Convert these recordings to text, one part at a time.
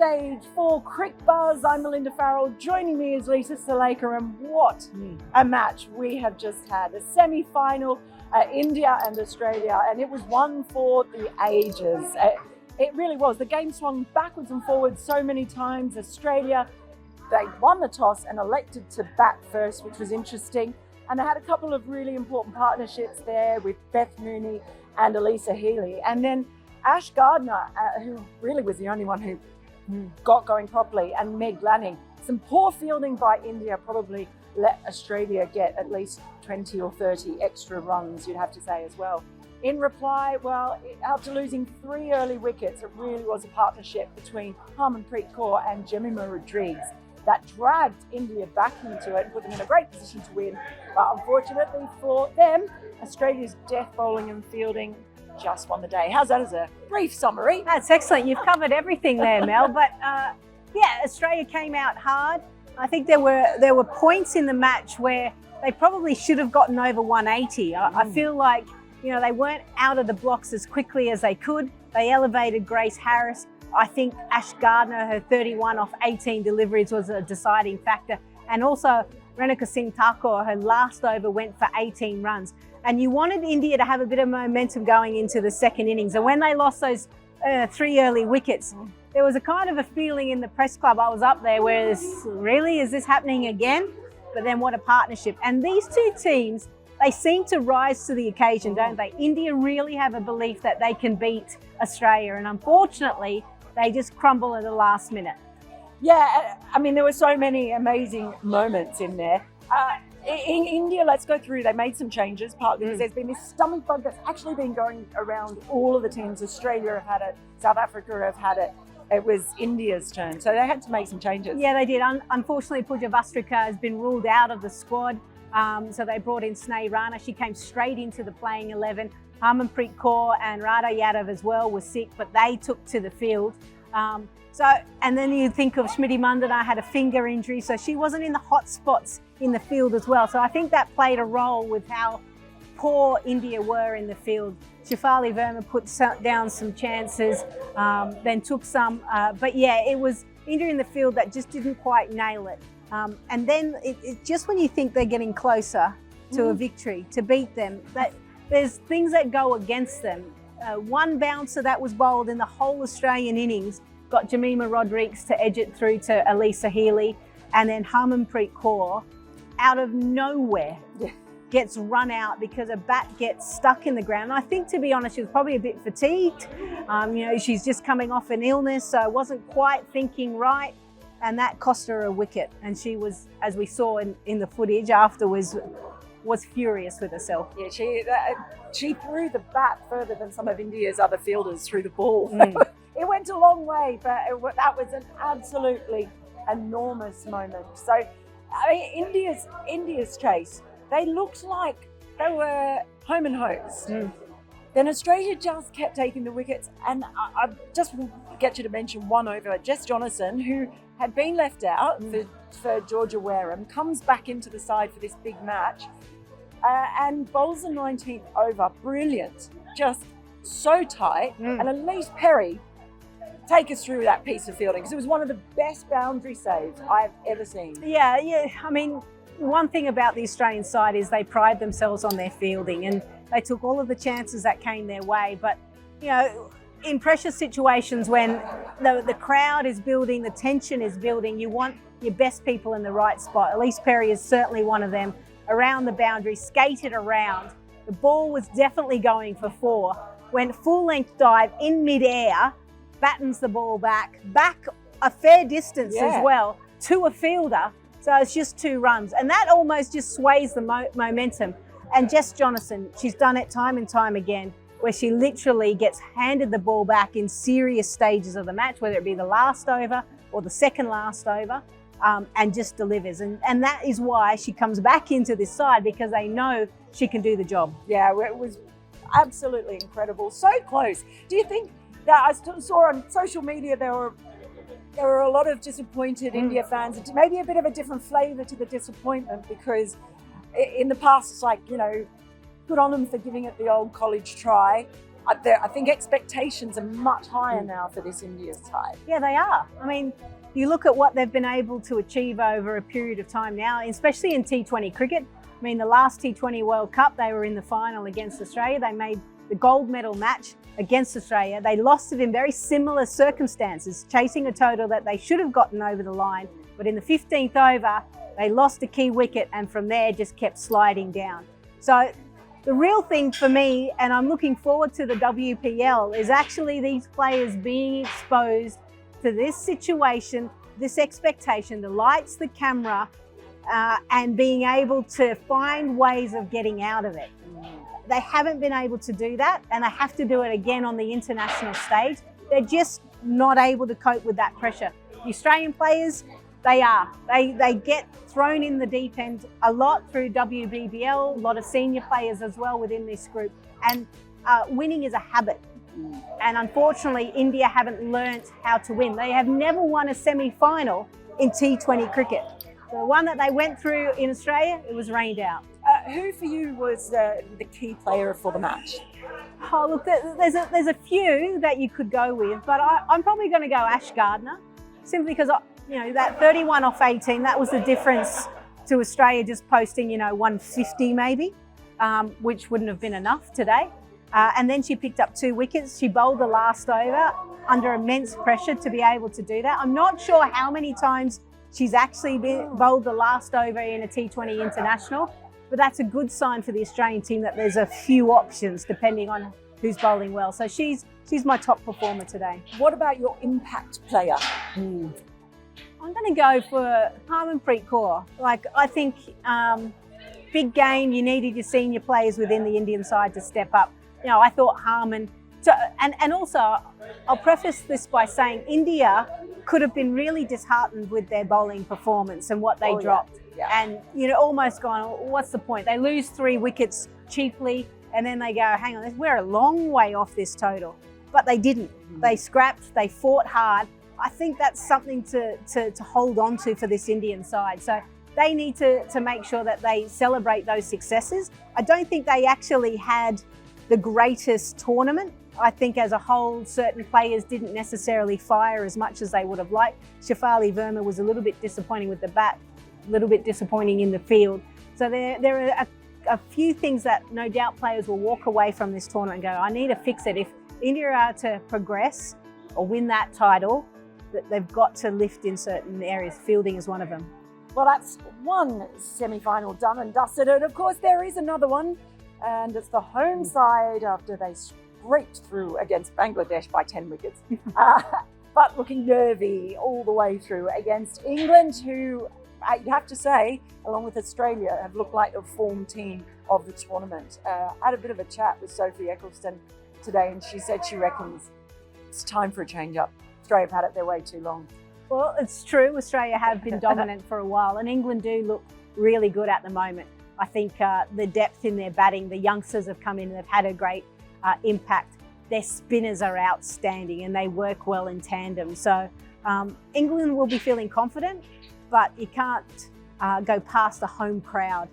Centerstage for Cricbuzz. I'm Melinda Farrell. Joining me is Lisa Sthalekar, and what a match we have just had. A semi-final, India and Australia, and it was one for the ages. It really was. The game swung backwards and forwards so many times. Australia, they won the toss and elected to bat first, which was interesting. And they had a couple of really important partnerships there with Beth Mooney and Elisa Healy. And then Ash Gardner, who really was the only one who got going properly, and Meg Lanning. Some poor fielding by India probably let Australia get at least 20 or 30 extra runs, you'd have to say as well. In reply, well, after losing 3 early wickets, it really was a partnership between Harmanpreet and Jemimah that dragged India back into it and put them in a great position to win. But unfortunately for them, Australia's death bowling and fielding just won the day. How's that as a brief summary? That's excellent. You've covered everything there, Mel. But yeah, Australia came out hard. I think there were points in the match where they probably should have gotten over 180. I feel like, you know, they weren't out of the blocks as quickly as they could. They elevated Grace Harris. I think Ash Gardner, her 31 off 18 deliveries was a deciding factor. And also Renuka Singh Thakur, her last over went for 18 runs. And you wanted India to have a bit of momentum going into the second innings. And when they lost those 3 early wickets, there was a kind of a feeling in the press club. I was up there where is this happening again? But then what a partnership. And these two teams, they seem to rise to the occasion, don't they? India really have a belief that they can beat Australia. And unfortunately, they just crumble at the last minute. Yeah, I mean, there were so many amazing moments in there. In India, let's go through, they made some changes, partly because there's been this stomach bug that's actually been going around all of the teams. Australia have had it, South Africa have had it. It was India's turn, so they had to make some changes. Yeah, they did. Unfortunately, Pooja Vastrika has been ruled out of the squad, so they brought in Sneh Rana. She came straight into the playing 11. Harmanpreet Kaur and Radha Yadav as well were sick, but they took to the field. And then you think of Smriti Mandana had a finger injury, so she wasn't in the hot spots in the field as well. So I think that played a role with how poor India were in the field. Shafali Verma put down some chances, then took some. But yeah, it was India in the field that just didn't quite nail it. And then it just when you think they're getting closer to a victory, to beat them, that there's things that go against them. One bouncer that was bowled in the whole Australian innings got Jemimah Rodrigues to edge it through to Elisa Healy, and then Harmanpreet Kaur, out of nowhere, gets run out because a bat gets stuck in the ground. And I think, to be honest, she was probably a bit fatigued. You know, she's just coming off an illness, so wasn't quite thinking right, and that cost her a wicket. And she was, as we saw in the footage afterwards, was furious with herself. Yeah, she threw the bat further than some of India's other fielders threw the ball. It went a long way, but that was an absolutely enormous moment. So, I mean, India's chase, they looked like they were home and hosed. Then Australia just kept taking the wickets, and I just will get you to mention one over. Jess Jonassen, who had been left out for Georgia Wareham, comes back into the side for this big match and bowls the 19th over. Brilliant, just so tight. And Elise Perry, take us through that piece of fielding, because it was one of the best boundary saves I've ever seen. Yeah. I mean, one thing about the Australian side is they pride themselves on their fielding, and they took all of the chances that came their way. But, you know, in pressure situations when the crowd is building, the tension is building, you want your best people in the right spot. Elise Perry is certainly one of them. Around the boundary, skated around. The ball was definitely going for 4. Went full length dive in midair, battens the ball back a fair distance as well to a fielder. So it's just 2 runs. And that almost just sways the momentum. And Jess Jonassen, she's done it time and time again, where she literally gets handed the ball back in serious stages of the match, whether it be the last over or the second last over, and just delivers. And that is why she comes back into this side, because they know she can do the job. Yeah, it was absolutely incredible. So close. Do you think that I saw on social media there were a lot of disappointed India fans, maybe a bit of a different flavour to the disappointment, because in the past it's like, you know, good on them for giving it the old college try. I think expectations are much higher now for this India side. Yeah, they are. I mean, you look at what they've been able to achieve over a period of time now, especially in T20 cricket. I mean, the last T20 World Cup, they were in the final against Australia. They made the gold medal match against Australia. They lost it in very similar circumstances, chasing a total that they should have gotten over the line. But in the 15th over, they lost a key wicket and from there just kept sliding down. So the real thing for me, and I'm looking forward to the WPL, is actually these players being exposed to this situation, this expectation, the lights, the camera, and being able to find ways of getting out of it. They haven't been able to do that, and they have to do it again on the international stage. They're just not able to cope with that pressure. The Australian players, they are. They get thrown in the deep end a lot through WBBL, a lot of senior players as well within this group. And winning is a habit. And unfortunately, India haven't learnt how to win. They have never won a semi-final in T20 cricket. The one that they went through in Australia, it was rained out. Who for you was the key player for the match? Oh, look, there's a few that you could go with, but I'm probably going to go Ash Gardner, simply because, you know, that 31 off 18, that was the difference to Australia just posting, 150 maybe, which wouldn't have been enough today. And then she picked up 2 wickets. She bowled the last over under immense pressure to be able to do that. I'm not sure how many times she's actually bowled the last over in a T20 international, but that's a good sign for the Australian team that there's a few options depending on who's bowling well. So she's my top performer today. What about your impact player? I'm going to go for Harmanpreet Kaur. I think big game, you needed your senior players within the Indian side to step up. I thought Harman, and also I'll preface this by saying India could have been really disheartened with their bowling performance and what they dropped. Yeah. And almost gone, what's the point? They lose 3 wickets cheaply and then they go, hang on, we're a long way off this total. But they didn't. They scrapped, they fought hard. I think that's something to hold on to for this Indian side. So they need to make sure that they celebrate those successes. I don't think they actually had the greatest tournament. I think as a whole, certain players didn't necessarily fire as much as they would have liked. Shafali Verma was a little bit disappointing with the bat, a little bit disappointing in the field. So there are a few things that no doubt players will walk away from this tournament and go, I need to fix it. If India are to progress or win that title, they've got to lift in certain areas. Fielding is one of them. Well, that's one semi-final done and dusted. And of course, there is another one. And it's the home side after they scraped through against Bangladesh by 10 wickets. But looking nervy all the way through against England, who you'd have to say, along with Australia, have looked like the form team of the tournament. I had a bit of a chat with Sophie Eccleston today, and she said she reckons it's time for a change-up. Australia have had it their way too long. Well, it's true. Australia have been dominant for a while, and England do look really good at the moment. I think the depth in their batting, the youngsters have come in and they've had a great impact. Their spinners are outstanding and they work well in tandem. So England will be feeling confident, but you can't go past a home crowd.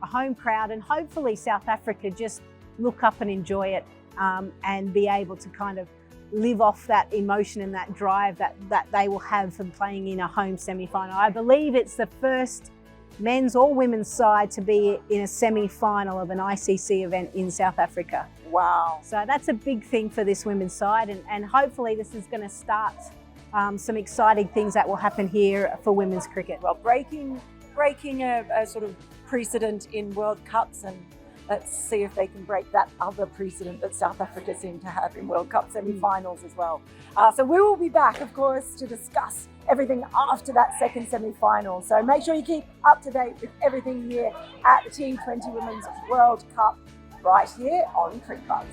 And hopefully South Africa just look up and enjoy it and be able to kind of live off that emotion and that drive that they will have from playing in a home semi-final. I believe it's the first men's or women's side to be in a semi-final of an ICC event in South Africa. Wow. So that's a big thing for this women's side, and hopefully this is going to start some exciting things that will happen here for women's cricket. Well, breaking a sort of precedent in World Cups, and let's see if they can break that other precedent that South Africa seem to have in World Cup semi-finals as well. So we will be back, of course, to discuss everything after that second semi-final. So make sure you keep up to date with everything here at the T20 Women's World Cup right here on Cricbuzz.